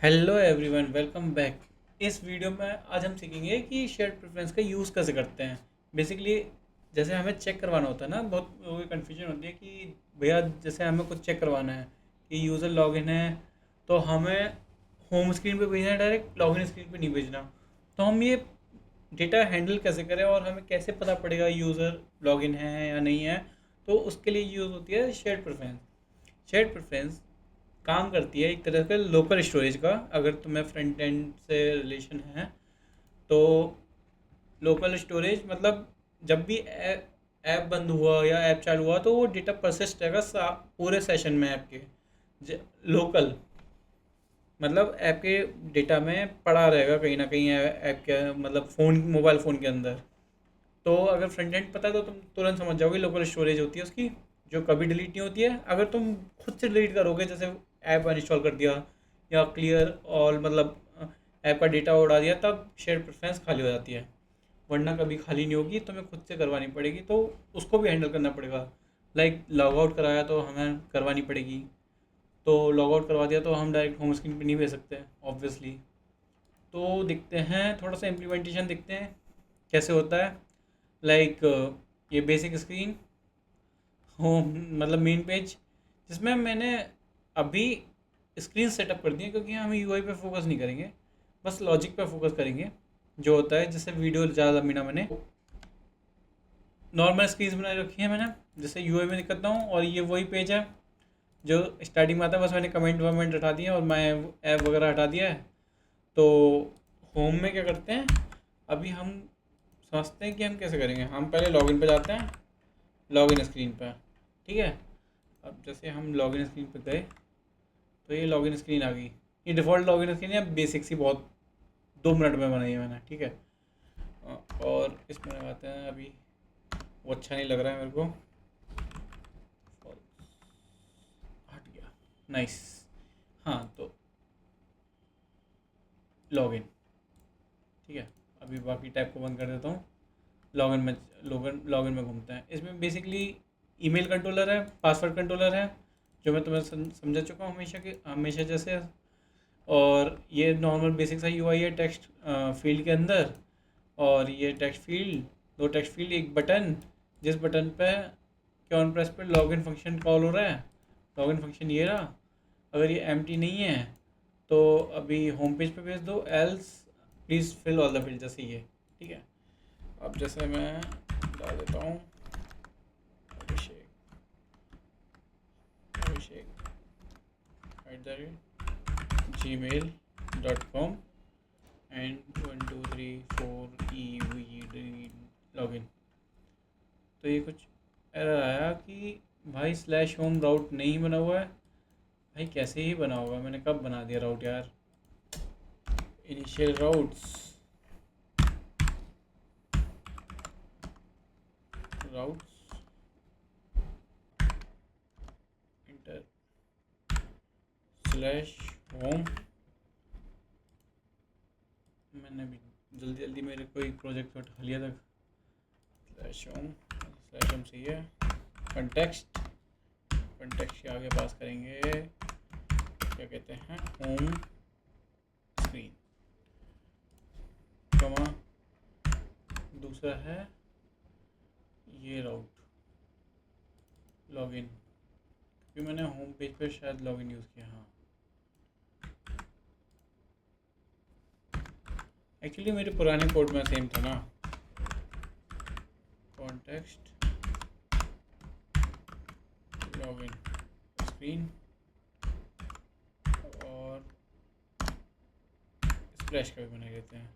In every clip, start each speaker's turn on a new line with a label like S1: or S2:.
S1: Hello everyone, welcome back. इस video में आज हम सीखेंगे कि शेयर्ड प्रेफरेंस का यूज़ कैसे करते हैं। बेसिकली जैसे हमें चेक करवाना होता है ना, बहुत लोगों की कन्फ्यूजन होती है कि भैया जैसे हमें कुछ चेक करवाना है कि यूज़र लॉगिन है तो हमें होम स्क्रीन पे भेजना है, डायरेक्ट लॉगिन स्क्रीन पे नहीं भेजना। तो हम ये डेटा हैंडल कैसे करें और हमें कैसे पता पड़ेगा यूज़र लॉगिन है या नहीं है। तो उसके लिए यूज़ होती है शेयर्ड प्रेफरेंस। शेयर्ड प्रेफरेंस काम करती है एक तरह का लोकल स्टोरेज का। अगर तुम्हें फ्रंट एंड से रिलेशन है तो लोकल स्टोरेज मतलब जब भी ऐप बंद हुआ या ऐप चालू हुआ तो वो डेटा परसिस्ट रहेगा पूरे सेशन में ऐप के। लोकल मतलब ऐप के डेटा में पड़ा रहेगा कहीं ना कहीं ऐप के मतलब फ़ोन मोबाइल फ़ोन के अंदर। तो अगर फ्रंट एंड पता है तो तुम तुरंत समझ जाओगे लोकल स्टोरेज होती है उसकी, जो कभी डिलीट नहीं होती है। अगर तुम खुद से डिलीट करोगे, जैसे ऐप अनइंस्टॉल कर दिया या क्लियर ऑल मतलब ऐप का डेटा उड़ा दिया, तब शेयर प्रेफरेंस खाली हो जाती है। वरना कभी खाली नहीं होगी, तुम्हें खुद से करवानी पड़ेगी, तो उसको भी हैंडल करना पड़ेगा। लाइक लॉग आउट कराया तो हमें करवानी पड़ेगी, तो लॉग आउट करवा दिया तो हम डायरेक्ट होम स्क्रीन पर नहीं भेज सकते ऑब्वियसली। तो देखते हैं, थोड़ा सा इम्प्लीमेंटेशन देखते हैं कैसे होता है। लाइक ये बेसिक स्क्रीन होम मतलब मेन पेज, जिसमें मैंने अभी स्क्रीन सेटअप कर दी है क्योंकि हम यूआई पे फोकस नहीं करेंगे, बस लॉजिक पे फोकस करेंगे। जो होता है जैसे वीडियो ज़्यादा लंबी ना बने, नॉर्मल स्क्रीन बनाई रखी है मैंने, जिससे यूआई में दिक्कत ना हो। और ये वही पेज है जो स्टार्टिंग में आता है, बस मैंने कमेंट वमेंट हटा दिए और मैं ऐप वगैरह हटा दिया है। तो होम में क्या करते हैं, अभी हम समझते हैं कि हम कैसे करेंगे। हम पहले लॉगिन पे जाते हैं, लॉगिन स्क्रीन पर, ठीक है। अब जैसे हम लॉगिन स्क्रीन पे गए तो ये लॉगिन स्क्रीन आ गई। ये डिफ़ॉल्ट लॉगिन स्क्रीन है, बेसिक सी, बहुत 2 मिनट में बनाई है मैंने, ठीक है। और इसमें लगाते हैं अभी, वो अच्छा नहीं लग रहा है मेरे को, हट गया, नाइस। हाँ तो लॉगिन, ठीक है। अभी बाकी टैब को बंद कर देता हूँ। लॉगिन में, लॉगिन में घूमते हैं। इसमें बेसिकली ईमेल कंट्रोलर है, पासवर्ड कंट्रोलर है, जो मैं तुम्हें समझा चुका हूँ हमेशा के हमेशा जैसे। और ये नॉर्मल बेसिक सा यूआई है टेक्स्ट फील्ड के अंदर। और ये टेक्स्ट फील्ड, दो टेक्स्ट फील्ड, एक बटन, जिस बटन पे क्या ऑन प्रेस पे लॉगिन फंक्शन कॉल हो रहा है। लॉगिन फंक्शन ये रहा। अगर ये एम्प्टी नहीं है तो अभी होम पेज पे भेज दो, else please fill all the field, जैसे ये, ठीक है। अब जैसे मैं डाल देता हूँ अभिषेक, अभिषेक @gmail.com and 1234 E V D login. तो ये कुछ एरर आया कि भाई स्लैश होम राउट नहीं बना हुआ है। भाई कैसे ही बना होगा, मैंने कब बना दिया राउट यार। Initial routes, routes inter slash home. मैंने भी जल्दी जल्दी मेरे कोई प्रोजेक्ट उठा लिया था। स्लैश होम, स्लैश होम सही है। कंटेक्स्ट, कंटेक्स्ट के आगे पास करेंगे, क्या कहते हैं, होम स्क्रीन, कमा, दूसरा है ये राउट लॉगिन, क्योंकि मैंने होम पेज पे शायद लॉगिन यूज़ किया। हाँ एक्चुअली मेरे पुराने कोड में सेम था ना। कॉन्टेक्स्ट लॉगिन स्क्रीन और स्प्लैश का भी बना देते हैं।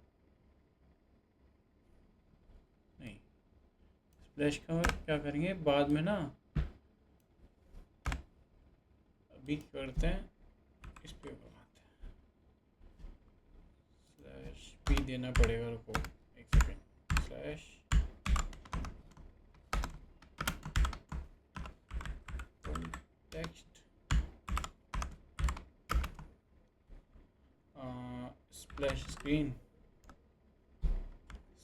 S1: नहीं, स्प्लैश का क्या करेंगे बाद में ना, अभी करते हैं इस पे बनाते हैं। स्लैश भी देना पड़ेगा, रुको एक second. Slash text splash screen.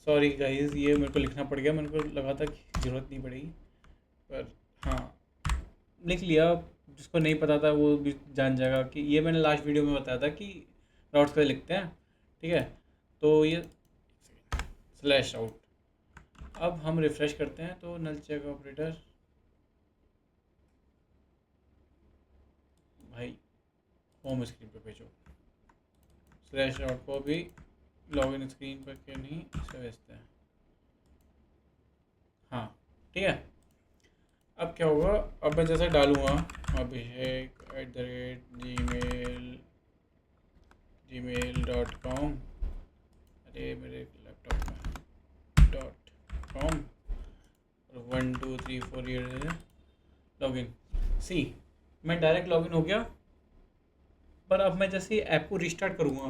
S1: Sorry guys, ये मेरे को लिखना पड़ गया, मेरे को लगा था कि ज़रूरत नहीं पड़ेगी, पर हाँ लिख लिया। जिसको नहीं पता था वो भी जान जाएगा कि ये मैंने लास्ट वीडियो में बताया था कि राउट्स पे लिखते हैं, ठीक है। तो ये स्लैश आउट। अब हम रिफ़्रेश करते हैं तो नल चेक ऑपरेटर, भाई होम स्क्रीन पे भेजो। स्लैश आउट को भी लॉगिन स्क्रीन पर क्यों नहीं इसे भेजते हैं। हाँ ठीक है। अब क्या होगा, अब मैं जैसे डालूँगा abhishek@gmail.com, अरे मेरे लैपटॉप में .com, और 1 2 3 4 ये लॉगिन। सी, मैं डायरेक्ट लॉगिन हो गया। पर अब मैं जैसे ऐप को रिस्टार्ट करूँगा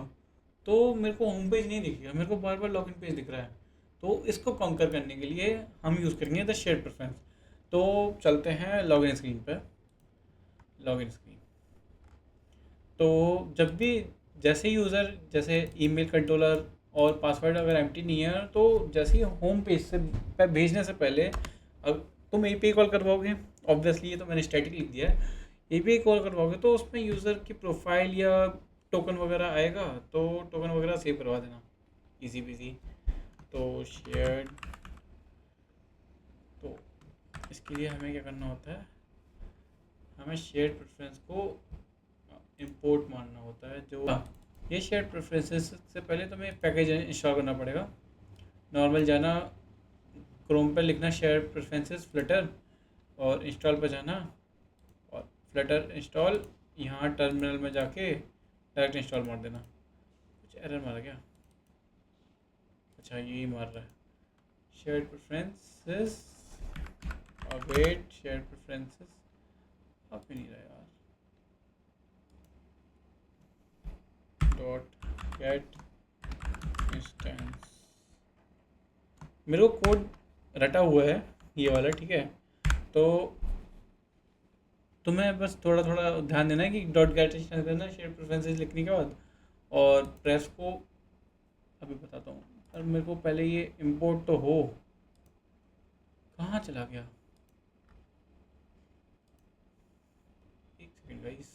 S1: तो मेरे को होम पेज नहीं दिखेगा, मेरे को बार बार लॉगिन पेज दिख रहा है। तो इसको कॉन्कर करने के लिए हम यूज़ करेंगे द शेयर प्रेफरेंस। तो चलते हैं लॉगिन स्क्रीन पर। लॉगिन स्क्रीन, तो जब भी जैसे यूज़र जैसे ईमेल कंट्रोलर और पासवर्ड अगर एम्प्टी नहीं है तो जैसे ही होम पेज से पे भेजने से पहले अब तुम एपीआई कॉल करवाओगे, ऑब्वियसली ये तो मैंने स्टैटिक लिख दिया है। एपीआई कॉल करवाओगे तो उसमें यूज़र की प्रोफाइल या टोकन वगैरह आएगा, तो टोकन वगैरह सेव करवा देना, इजी पीजी। तो शेयर, तो इसके लिए हमें क्या करना होता है, हमें शेयर प्रेफरेंस को इंपोर्ट मारना होता है। जो ये शेयर प्रेफरेंसेस से पहले तुम्हें पैकेज इंस्टॉल करना पड़ेगा। नॉर्मल जाना, क्रोम पे लिखना शेयर प्रेफरेंसेस फ्लटर, और इंस्टॉल पर जाना और फ्लटर इंस्टॉल, यहाँ टर्मिनल में जाके डायरेक्ट इंस्टॉल मार देना। कुछ एरर मारा क्या, अच्छा यही मार रहा है। Share preferences, await share preferences, अब भी नहीं रहा यार। .get इंस्टेंस, मेरे को कोड रटा हुआ है ये वाला, ठीक है। तो तुम्हें बस थोड़ा थोड़ा ध्यान देना है कि .get इंस्टेंस करना शेयर प्रेफरेंसेस लिखने के बाद, और प्रेस को अभी बताता हूँ। पर मेरे को पहले ये इंपोर्ट तो हो, कहाँ चला गया, एक second guys,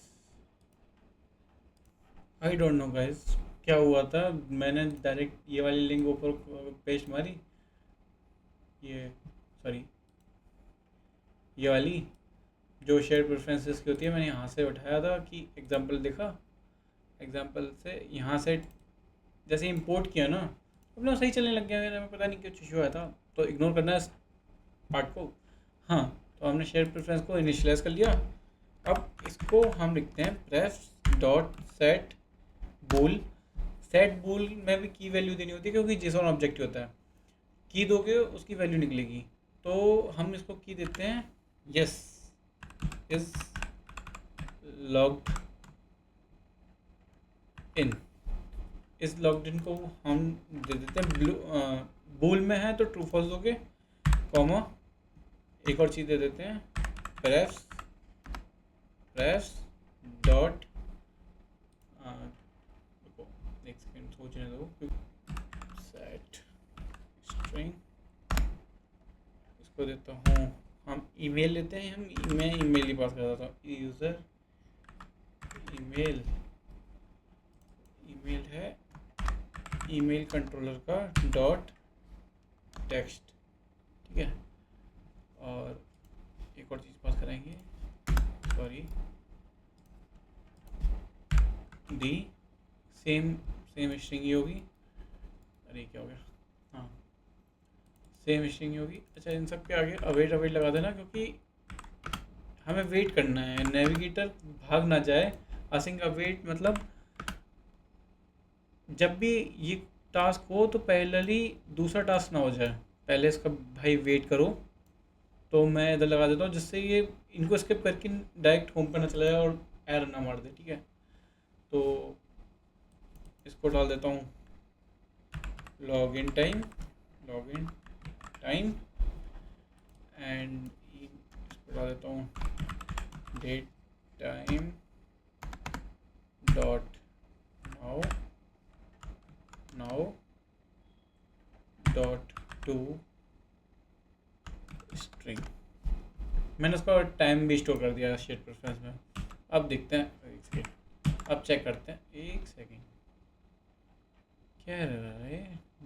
S1: I don't know guys क्या हुआ था। मैंने डायरेक्ट ये वाली लिंक ऊपर पेस्ट मारी, ये सॉरी ये वाली जो शेयर प्रेफरेंसेस की होती है, मैंने यहाँ से उठाया था कि एग्जांपल देखा, एग्जांपल से यहाँ से जैसे इंपोर्ट किया ना, अपना सही चलने लग गया। मेरा पता नहीं कुछ इशू आया था, तो इग्नोर करना है इस पार्ट को। हाँ, तो हमने शेयर प्रेफरेंस को इनिशियलाइज कर लिया। अब इसको हम लिखते हैं प्रेस डॉट सेट बूल। सेट बूल में भी की वैल्यू देनी होती है क्योंकि जेसॉन ऑब्जेक्ट होता है, की दोगे उसकी वैल्यू निकलेगी। तो हम इसको की देते हैं यस इज लॉग्ड इन। इस लॉग्ड इन को हम दे देते हैं ब्लू, बूल में है तो ट्रू फॉल्स दोगे, कॉमा एक और चीज़ दे देते हैं प्रेस प्रेस डॉट, एक सेकेंड सोचने दो, सेट स्ट्रिंग, इसको देता हूँ, हम ईमेल लेते हैं, मैं ईमेल ही पास कर देता हूँ, यूज़र ईमेल, ईमेल है ईमेल कंट्रोलर का डॉट टेक्स्ट, ठीक है। और एक और चीज़ पास कराएंगे, सॉरी डी, सेम सेम स्ट्रिंग ही होगी, अरे क्या हो गया, हाँ सेम स्ट्रिंग ही होगी। अच्छा इन सब के आगे अवेट अवेट लगा देना क्योंकि हमें वेट करना है, नेविगेटर भाग ना जाए। असिंक अवेट मतलब जब भी ये टास्क हो तो पहले दूसरा टास्क ना हो जाए, पहले इसका भाई वेट करो। तो मैं इधर लगा देता हूँ जिससे ये इनको स्किप करके डायरेक्ट होम पर ना चला जाए और एरर ना मार दे, ठीक है। तो इसको डाल देता हूँ login time, login time, and इसको डाल देता हूँ date time dot now, now dot to string. मैंने उसका टाइम भी स्टोर कर दिया शेयर प्रेफरेंस में। अब देखते हैं, एक सेकेंड, अब चेक करते हैं, एक सेकेंड, क्या रहा है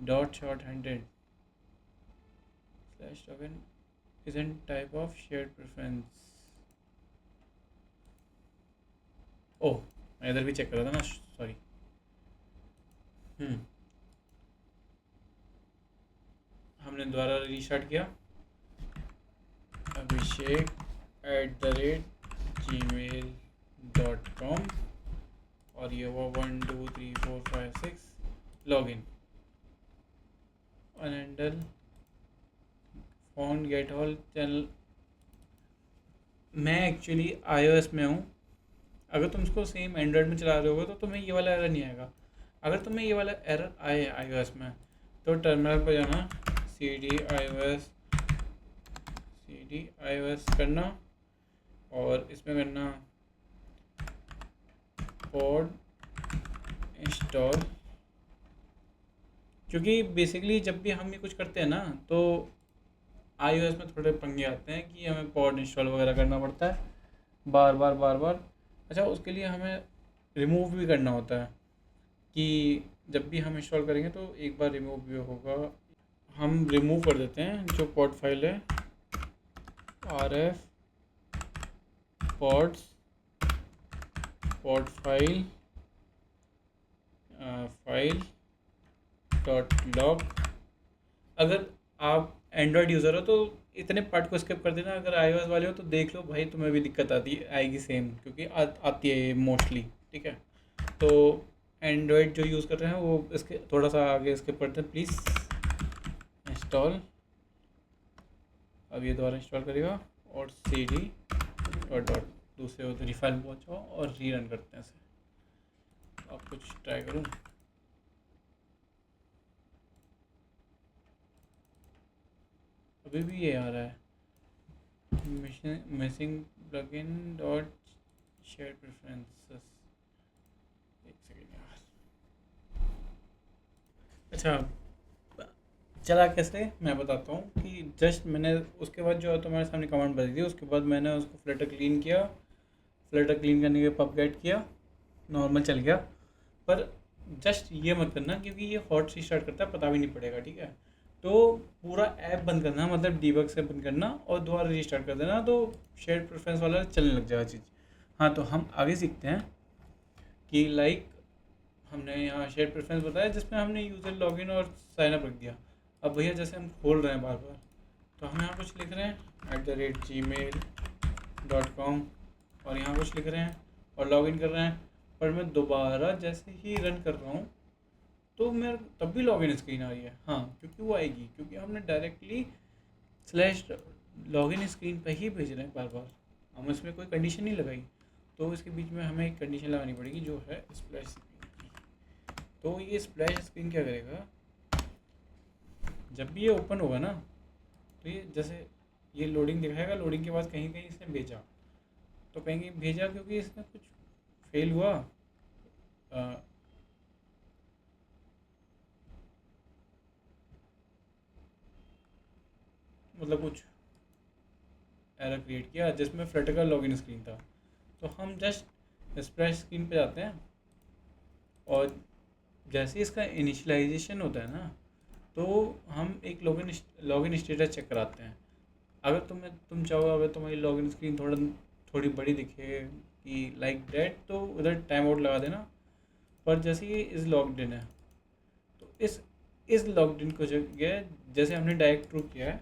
S1: dot short handed slash token isn't type of shared preference। ओह, मैं इधर भी चेक कर रहा था ना, सॉरी। हमने दोबारा रीस्टार्ट किया, abhishek@gmail.com और ये वो 1 2 3 4 5 6 log in unhandled phone get all channel. मैं एक्चुअली iOS में हूँ। अगर तुम इसको सेम एंड्रॉयड में चला रहे होगे तो तुम्हें ये वाला एरर नहीं आएगा। अगर तुम्हें ये वाला एरर आए iOS में तो टर्मिनल पर जाना, cd iOS करना और इसमें करना pod इंस्टॉल। क्योंकि बेसिकली जब भी हम ये कुछ करते हैं ना तो iOS में थोड़े पंगे आते हैं कि हमें pod इंस्टॉल वगैरह करना पड़ता है बार बार। अच्छा, उसके लिए हमें रिमूव भी करना होता है कि जब भी हम इंस्टॉल करेंगे तो एक बार रिमूव भी होगा। हम रिमूव कर देते हैं जो pod फाइल है, rf pods pod file file dot log. अगर आप एंड्रॉयड यूज़र हो तो इतने पार्ट को स्किप कर देना। अगर iOS वाले हो तो देख लो भाई, तुम्हें भी दिक्कत आती आएगी सेम, क्योंकि आती है ये मोस्टली। ठीक है, तो एंड्रॉयड जो यूज़ कर रहे हैं वो इसके थोड़ा सा आगे स्किप करते हैं प्लीज़। इंस्टॉल, अब ये दोबारा इंस्टॉल करेगा और cd डॉट डॉट दूसरे उधरी फाइल पहुँचाओ और रीरन करते हैं इसे। अब कुछ ट्राई करूँ, अभी भी ये आ रहा है missing plugin dot share preferences. एक सेकेंड यार। अच्छा, चला कैसे मैं बताता हूँ कि जस्ट मैंने उसके बाद जो तुम्हारे सामने कमांड बताई थी उसके बाद मैंने उसको फ्लटर क्लीन किया। फ्लटर क्लीन करने के पबगेट किया, नॉर्मल चल गया। पर जस्ट ये मत करना क्योंकि ये हॉट रीस्टार्ट करता है, पता भी नहीं पड़ेगा। ठीक है, तो पूरा ऐप बंद करना, मतलब डीबग से बंद करना और दोबारा रीस्टार्ट कर देना, तो शेयर प्रेफरेंस वाला चलने लग जाएगा चीज़। हाँ, तो हम आगे सीखते हैं कि लाइक हमने यहाँ शेयर प्रेफरेंस बताया जिसमें हमने यूज़र लॉगिन और साइनअप रख दिया। अब भैया जैसे हम खोल रहे हैं बार बार, तो हम यहाँ कुछ लिख रहे हैं @gmail.com और यहाँ कुछ लिख रहे हैं और लॉगिन कर रहे हैं। पर मैं दोबारा जैसे ही रन कर रहा हूँ तो मेरे तब भी लॉगिन स्क्रीन आ रही है। हाँ, क्योंकि वो आएगी क्योंकि हमने डायरेक्टली स्लैश लॉगिन स्क्रीन पर ही भेज रहे हैं बार बार, हम इसमें कोई कंडीशन नहीं लगाई। तो इसके बीच में हमें एक कंडीशन लगानी पड़ेगी जो है स्प्लैश स्क्रीन की। तो ये स्प्लैश स्क्रीन क्या करेगा, जब भी ये ओपन होगा ना तो ये जैसे ये लोडिंग दिखाएगा, लोडिंग के बाद कहीं कहीं इसने भेजा, तो कहीं भेजा क्योंकि इसमें कुछ फेल हुआ, मतलब कुछ एरर क्रिएट किया जिसमें फ्लटर का लॉगिन स्क्रीन था। तो हम जस्ट स्प्लैश स्क्रीन पे जाते हैं और जैसे इसका इनिशियलाइजेशन होता है ना तो हम एक लॉगिन स्टेटस चेक कराते हैं। अगर तुम चाहो, अगर तुम्हारी लॉगिन स्क्रीन थोड़ी बड़ी दिखे कि लाइक डैट, तो उधर टाइम आउट लगा देना। पर जैसे ये इस लॉग्ड इन है तो इस लॉग्ड इन को जगह जैसे हमने डायरेक्ट ट्रू किया है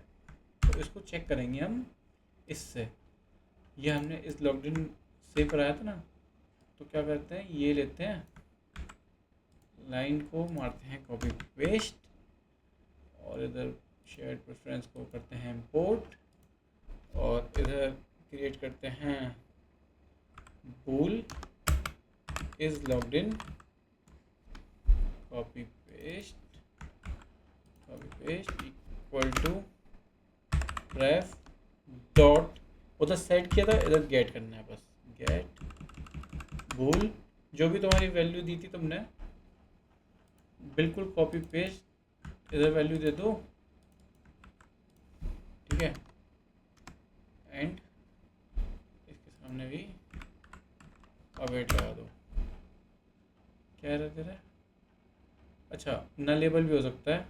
S1: तो इसको चेक करेंगे हम इससे। ये हमने इस लॉग्ड इन सेव कराया था ना, तो क्या करते हैं, ये लेते हैं लाइन को मारते हैं कॉपी पेस्ट और इधर शेयर प्रेफरेंस को करते हैं इम्पोर्ट और इधर क्रिएट करते हैं bool is logged in, copy paste equal to ref dot, उधर सेट किया था इधर गेट करना है, बस गेट bool जो भी तुम्हारी वैल्यू दी थी तुमने, बिल्कुल कॉपी पेस्ट इधर वैल्यू दे दो। ठीक है, एंड इसके सामने भी अवेट लगा दो। क्या रहता है, अच्छा, नलेबल भी हो सकता है।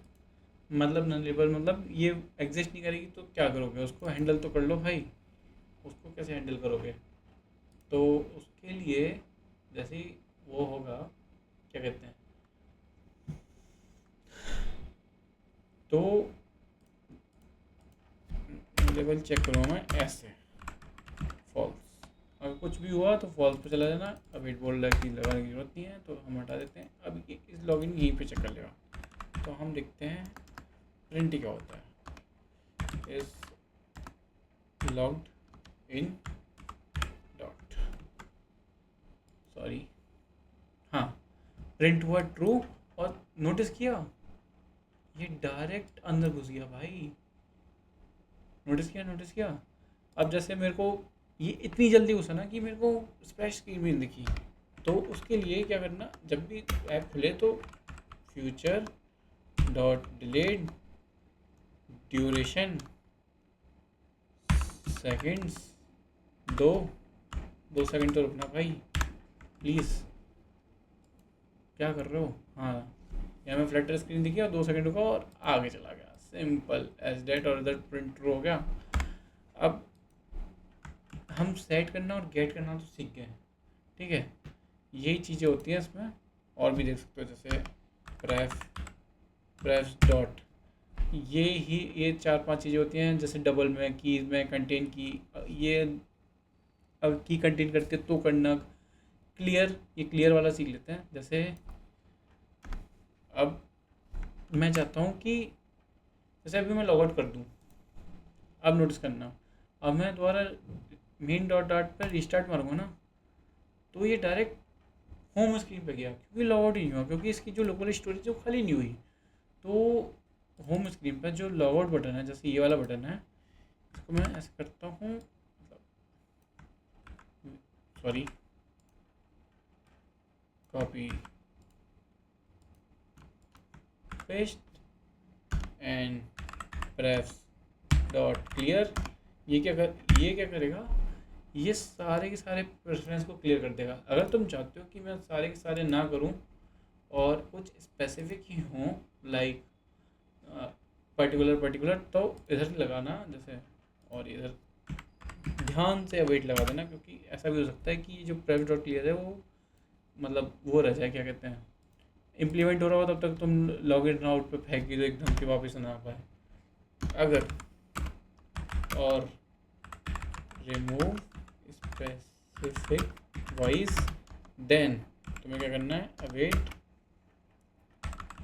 S1: मतलब नलेबल मतलब ये एग्जिस्ट नहीं करेगी तो क्या करोगे, उसको हैंडल तो कर लो भाई। उसको कैसे हैंडल करोगे? तो उसके लिए जैसे ही वो होगा, क्या कहते हैं, तो लेवल चेक करूँगा मैं ऐसे, फॉल्स। अगर कुछ भी हुआ तो फॉल्स पे चला जाना। अब वेट बोल रहा है कि लगाने की जरूरत नहीं है तो हम हटा देते हैं। अब इस लॉगिन यहीं पे चेक कर लेगा। तो हम देखते हैं प्रिंट क्या होता है। इस लॉग्ड इन डॉट, सॉरी, हाँ, प्रिंट हुआ ट्रू। और नोटिस किया, ये डायरेक्ट अंदर घुस गया भाई। नोटिस किया। अब जैसे मेरे को ये इतनी जल्दी घुसा ना कि मेरे को स्प्लैश स्क्रीन भी नहीं दिखी। तो उसके लिए क्या करना, जब भी ऐप खुले तो future dot delayed duration seconds, दो 2 सेकंड तो रुकना भाई प्लीज़। क्या कर रहे हो? हाँ, यहाँ में फ्लटर स्क्रीन दिखी और 2 सेकंड रुका और आगे चला गया। सिंपल एज डेट, और इधर प्रिंट ट्रू हो गया। अब हम सेट करना और गेट करना तो सीख गए, ठीक है। यही चीज़ें होती हैं इसमें। और भी देख सकते हो, जैसे प्रेफ प्रेफ डॉट, ये 4-5 चीज़ें होती हैं। जैसे डबल में, कीज में, कंटेन की, ये अब की कंटेन करते तो करना। क्लियर, ये क्लियर वाला सीख लेते हैं। जैसे अब मैं चाहता हूँ कि जैसे अभी मैं लॉग आउट कर दूँ, अब नोटिस करना, अब मैं दोबारा मेन डॉट डॉट पर रिस्टार्ट मारूंगा ना, तो ये डायरेक्ट होम स्क्रीन पे गया, क्योंकि लॉग आउट ही नहीं हुआ, क्योंकि इसकी जो लोकल स्टोरेज है वो खाली नहीं हुई। तो होम स्क्रीन पर जो लॉग आउट बटन है, जैसे ये वाला बटन है, इसको मैं ऐसे करता हूँ, sorry, copy paste and press dot clear. ये क्या करेगा, ये सारे के सारे प्रेफरेंस को क्लियर कर देगा। अगर तुम चाहते हो कि मैं सारे के सारे ना करूं और कुछ स्पेसिफिक ही हों, लाइक पर्टिकुलर, तो इधर लगाना जैसे, और इधर ध्यान से अवेट लगा देना, क्योंकि ऐसा भी हो सकता है कि ये जो प्राइवेट डॉट क्लियर है वो मतलब वो रह जाए, क्या कहते हैं, इम्प्लीमेंट हो रहा हो, तब तक तुम लॉग इन आउट पे फेंक भी दो एकदम से, वापस ना आ पाए। अगर और रिमूव स्पेसिफिक वॉइस, देन तुम्हें क्या करना है, अवेट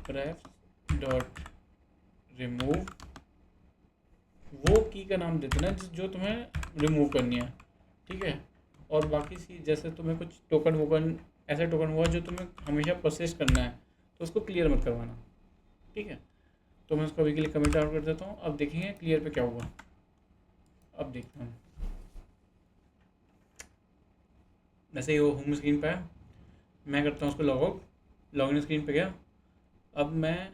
S1: प्रेफ डॉट रिमूव, वो की का नाम दे देना जो तुम्हें रिमूव करनी है, ठीक है। और बाकी सी जैसे तुम्हें कुछ टोकन वोकन, ऐसा टोकन हुआ जो तुम्हें हमेशा प्रोसेस करना है, तो उसको क्लियर मत करवाना, ठीक है। तो मैं उसको अभी के लिए कमेंट आउट कर देता हूँ। अब देखेंगे क्लियर पे क्या हुआ। अब देखते हैं, जैसे ही वो होम स्क्रीन पे आया, मैं करता हूँ उसको log out, log in screen पे गया। अब मैं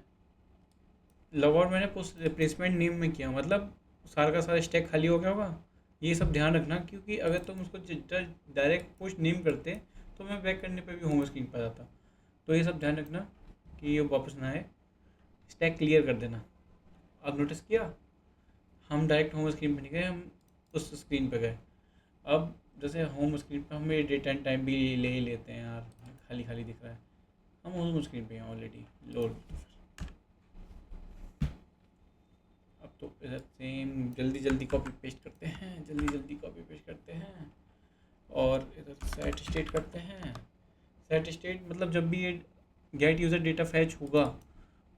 S1: लॉग आउट मैंने रिप्लेसमेंट नेम में किया, मतलब सारा का सारा स्टैक खाली हो गया होगा। ये सब ध्यान रखना, क्योंकि अगर तुम उसको डायरेक्ट पुश नेम करते तो मैं बैक करने पे भी होम स्क्रीन पर जाता। तो ये सब ध्यान रखना कि ये वापस ना आए। स्टैक क्लियर कर देना। अब नोटिस किया, हम डायरेक्ट होम स्क्रीन पे नहीं गए, हम उस स्क्रीन पे गए। अब जैसे होम स्क्रीन पे हमें डेट एंड टाइम भी ले ही लेते हैं यार, खाली खाली दिख रहा है, हम होम स्क्रीन पे हैं ऑलरेडी लोड। अब तो इधर सेम जल्दी जल्दी कॉपी पेस्ट करते हैं, जल्दी जल्दी कॉपी पेस्ट करते हैं, और इधर सेट स्टेट करते हैं। सेट स्टेट मतलब जब भी ये गेट यूज़र डेटा फैच होगा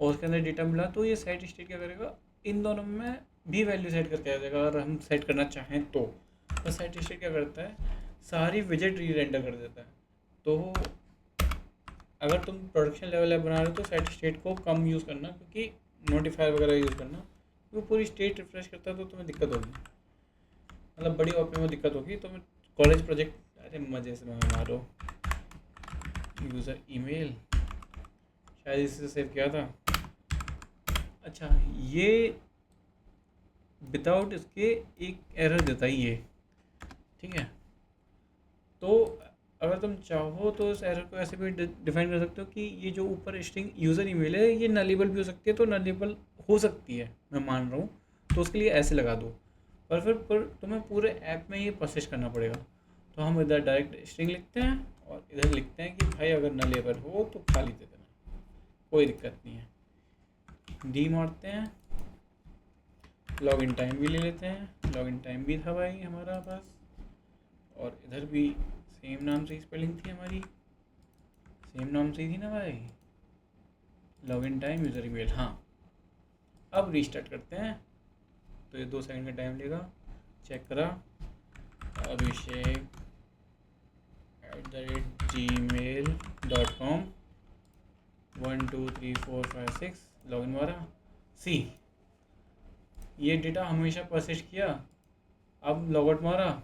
S1: और उसके अंदर डेटा मिला, तो ये सेट स्टेट क्या करेगा, इन दोनों में भी वैल्यू सेट करके आ जाएगा, अगर हम सेट करना चाहें तो। सेट स्टेट क्या करता है, सारी विजेट री रेंडर कर देता है। तो अगर तुम प्रोडक्शन लेवल ऐप बना रहे हो तो सेट स्टेट को कम यूज़ करना, क्योंकि नोटिफायर वगैरह यूज़ करना, वो पूरी स्टेट रिफ्रेश करता है तो तुम्हें दिक्कत होगी, मतलब बड़ी ओपी में दिक्कत होगी। तो मैं कॉलेज प्रोजेक्ट, अरे मज़े से मैं मारो, यूज़र ईमेल शायद इससे सेव किया था। अच्छा, ये विदाउट इसके एक एरर देता है ये, ठीक है। तो अगर तुम चाहो तो इस एरर को ऐसे भी डिफाइन कर सकते हो कि ये जो ऊपर स्ट्रिंग यूज़र ईमेल है ये नलेबल भी हो सकती है, तो नलेबल हो सकती है मैं मान रहा हूँ, तो उसके लिए ऐसे लगा दो। पर तुम्हें पूरे ऐप में ये प्रोसेस करना पड़ेगा। तो हम इधर डायरेक्ट स्ट्रिंग लिखते हैं और इधर लिखते हैं कि भाई अगर नलेबल हो तो खाली दे देना, कोई दिक्कत नहीं है। डी मारते हैं, लॉगिन टाइम भी ले लेते हैं, लॉगिन टाइम भी था भाई हमारा पास, और इधर भी सेम नाम से स्पेलिंग थी हमारी, सेम नाम से ही थी ना भाई, लॉगिन टाइम यूज़र ईमेल। हाँ, अब रीस्टार्ट करते हैं, तो ये 2 सेकंड का टाइम लेगा। चेक करा, abhishek@gmail.com 1 2 3 4 5 6 लॉगिन मारा। सी, ये डेटा हमेशा परसिस्ट किया। अब लॉगआउट मारा,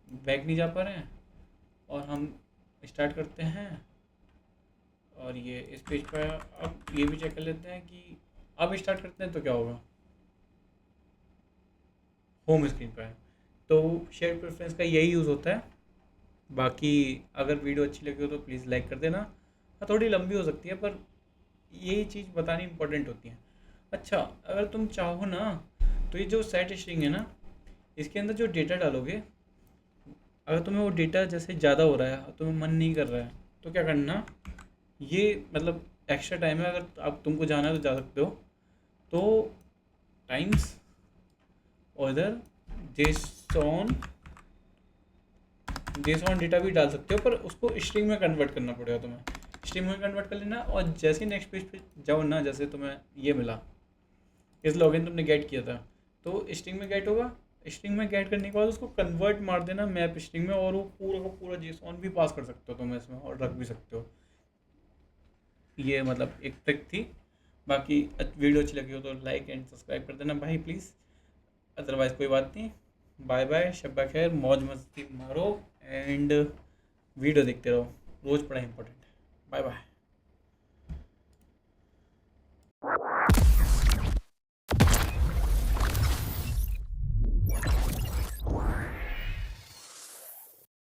S1: बैक नहीं जा पा रहे हैं, और हम स्टार्ट करते हैं और ये इस पेज पर। अब ये भी चेक कर लेते हैं कि अब स्टार्ट करते हैं तो क्या होगा, होम स्क्रीन पर है। तो शेयर प्रेफरेंस का यही यूज़ होता है। बाकी अगर वीडियो अच्छी लगी हो तो प्लीज़ लाइक कर देना। हाँ, थोड़ी लंबी हो सकती है पर यही चीज़ बतानी इंपॉर्टेंट होती है। अच्छा, अगर तुम चाहो ना तो ये जो सेट स्ट्रिंग है ना, इसके अंदर जो डेटा डालोगे, अगर तुम्हें वो डेटा जैसे ज़्यादा हो रहा है और तुम्हें मन नहीं कर रहा है तो क्या करना, ये मतलब एक्स्ट्रा टाइम है, अगर आप तुमको जाना है तो जा सकते हो। तो टाइम्स और इधर जेसॉन जेसॉन डेटा भी डाल सकते हो, पर उसको स्ट्रिंग में कन्वर्ट करना पड़ेगा तुम्हें। स्ट्रिंग में कन्वर्ट कर लेना, और जैसे ही नेक्स्ट पेज पे जाओ ना, जैसे तुम्हें ये मिला, इस लॉगिन तुमने गेट किया था, तो स्ट्रिंग में गेट होगा। स्ट्रिंग में गेट करने के बाद उसको कन्वर्ट मार देना मैप स्ट्रिंग में, और वो पूरा का पूरा जेसॉन भी पास कर सकते हो तुम इसमें, और रख भी सकते हो। ये मतलब एक ट्रिक थी। बाकी वीडियो अच्छी लगी हो तो लाइक एंड सब्सक्राइब कर देना भाई प्लीज़, अदरवाइज़ कोई बात नहीं। बाय बाय, शब्बा खैर, मौज मस्ती मारो एंड वीडियो देखते रहो, रोज़ पढ़ाई इंपॉर्टेंट है। Bye bye.